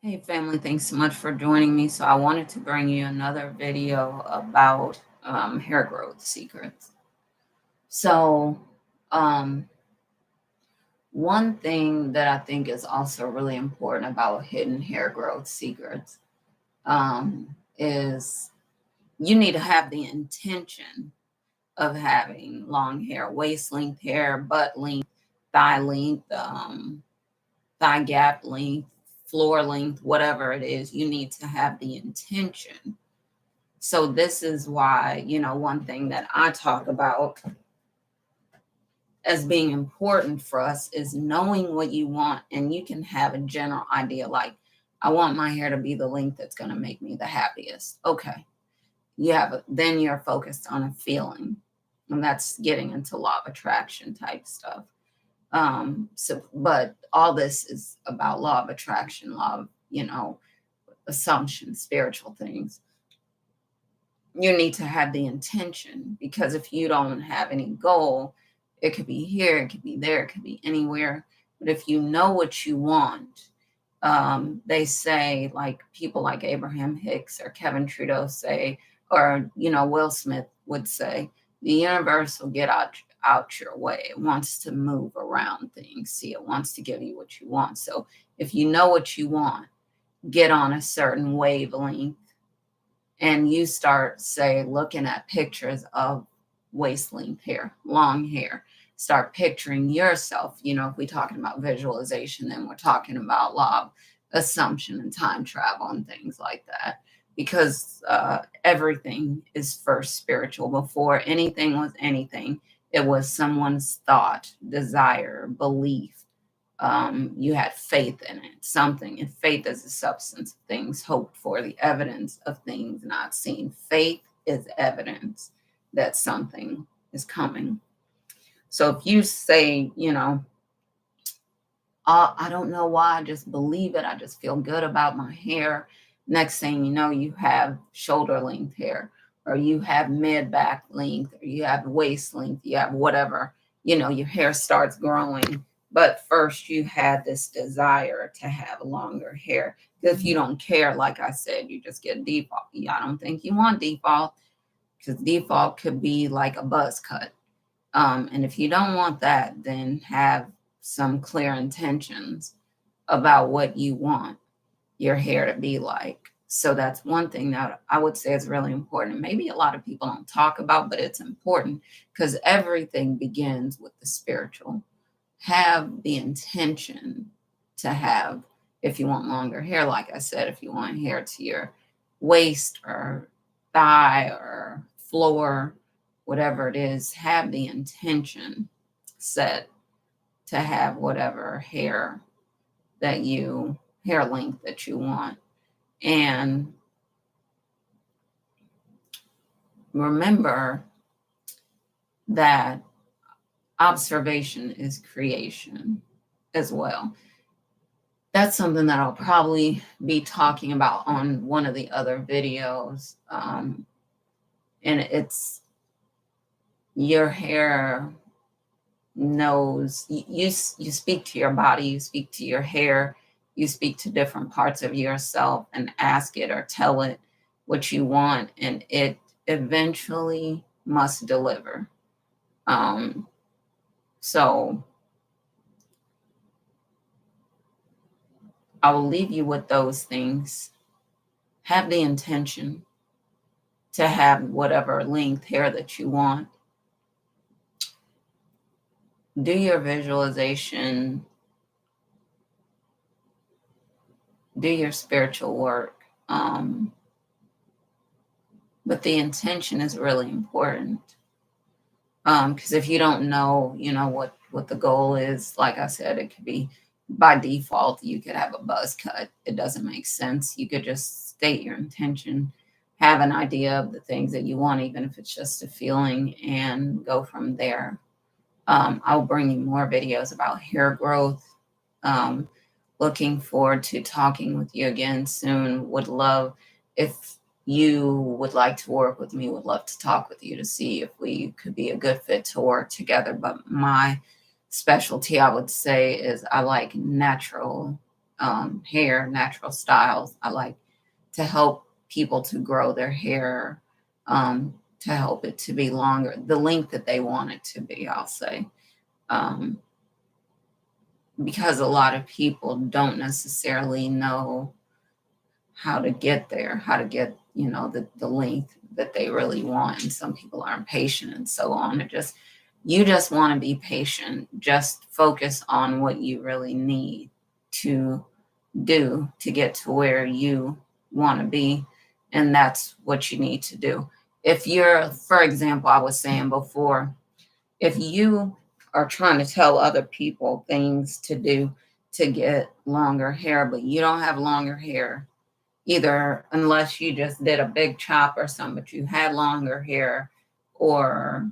Hey family, thanks so much for joining me. So I wanted to bring you another video about hair growth secrets. So um, one thing that I think is also really important about hidden hair growth secrets is you need to have the intention of having long hair, waist length hair, butt length, thigh gap length, floor length, whatever it is. You need to have the intention. So this is why, one thing that I talk about as being important for us is knowing what you want. And you can have a general idea like, I want my hair to be the length that's going to make me the happiest. Okay. Then you're focused on a feeling. And that's getting into law of attraction type stuff. But all this is about law of attraction, law of, assumptions, spiritual things. You need to have the intention, because if you don't have any goal, it could be here, it could be there, it could be anywhere. But if you know what you want, they say, like people like Abraham Hicks or Kevin Trudeau say, or Will Smith would say, the universe will get out your way. It wants to move around things. See, it wants to give you what you want. So if you know what you want, get on a certain wavelength, and you start, say, looking at pictures of waist length hair, long hair. Start picturing yourself. If we're talking about visualization, then we're talking about law of assumption and time travel and things like that. Because everything is first spiritual. Before anything was anything, it was someone's thought, desire, belief. You had faith in it, something. And faith is the substance of things hoped for, the evidence of things not seen. Faith is evidence that something is coming. So if you say, I don't know why, I just believe it, I just feel good about my hair. Next thing you know, you have shoulder length hair, or you have mid back length, or you have waist length, you have whatever, your hair starts growing. But first you had this desire to have longer hair. If you don't care, like I said, you just get default. I don't think you want default, because default could be like a buzz cut. And if you don't want that, then have some clear intentions about what you want your hair to be like. So that's one thing that I would say is really important. Maybe a lot of people don't talk about, but it's important, because everything begins with the spiritual. Have the intention to have, if you want longer hair, like I said, if you want hair to your waist or thigh or floor, whatever it is, have the intention set to have whatever hair length that you want. And remember that observation is creation as well. That's something that I'll probably be talking about on one of the other videos. And it's your hair knows, you speak to your body, you speak to your hair, you speak to different parts of yourself and ask it or tell it what you want, and it eventually must deliver. So I will leave you with those things. Have the intention to have whatever length hair that you want. Do your visualization. Do your spiritual work. But the intention is really important. Because if you don't know, what the goal is, like I said, it could be by default, you could have a buzz cut. It doesn't make sense. You could just state your intention, have an idea of the things that you want, even if it's just a feeling, and go from there. I'll bring you more videos about hair growth. Looking forward to talking with you again soon. Would love, if you would like to work with me, would love to talk with you to see if we could be a good fit to work together. But my specialty, I would say, is I like natural hair, natural styles. I like to help people to grow their hair, to help it to be longer, the length that they want it to be, I'll say. Um, because a lot of people don't necessarily know how to get there, how to get, the length that they really want. And some people are impatient and so on. You just want to be patient. Just focus on what you really need to do to get to where you want to be. And that's what you need to do. If you're, for example, I was saying before, if you are trying to tell other people things to do to get longer hair, but you don't have longer hair, either unless you just did a big chop or something, but you had longer hair or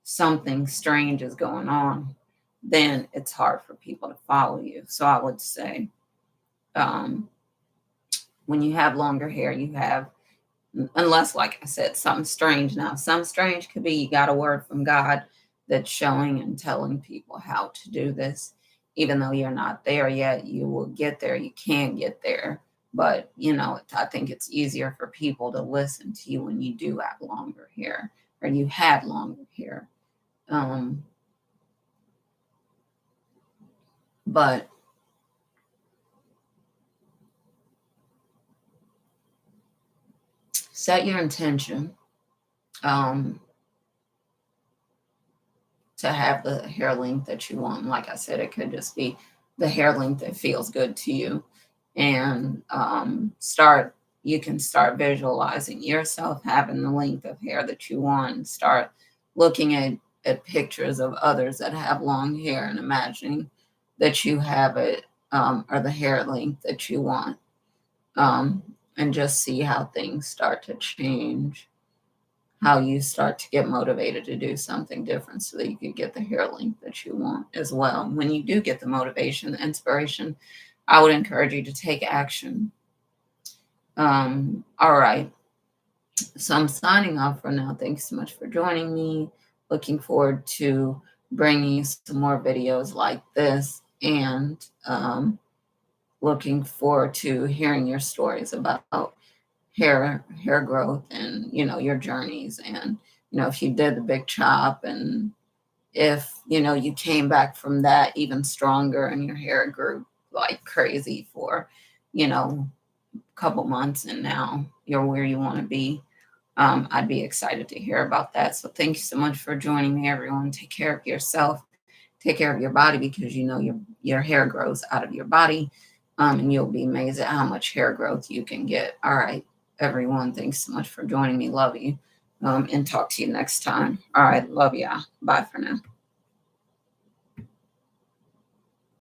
something strange is going on, then it's hard for people to follow you. So I would say, when you have longer hair, unless, like I said, something strange. Now, some strange could be you got a word from God that's showing and telling people how to do this. Even though you're not there yet, you will get there. You can get there. But, I think it's easier for people to listen to you when you do have longer hair or you had longer hair. But set your intention to have the hair length that you want. Like I said, it could just be the hair length that feels good to you. And you can start visualizing yourself having the length of hair that you want, and start looking at pictures of others that have long hair and imagining that you have it, or the hair length that you want. And just see how things start to change, how you start to get motivated to do something different so that you can get the hair length that you want as well. When you do get the motivation, the inspiration, I would encourage you to take action. All right. So I'm signing off for now. Thanks so much for joining me. Looking forward to bringing you some more videos like this, and looking forward to hearing your stories about hair growth and, your journeys. And, if you did the big chop, and if, you came back from that even stronger and your hair grew like crazy for, a couple months, and now you're where you want to be. I'd be excited to hear about that. So thank you so much for joining me, everyone. Take care of yourself. Take care of your body, because your hair grows out of your body. And you'll be amazed at how much hair growth you can get. All right, everyone. Thanks so much for joining me. Love you. And talk to you next time. All right. Love y'all. Bye for now.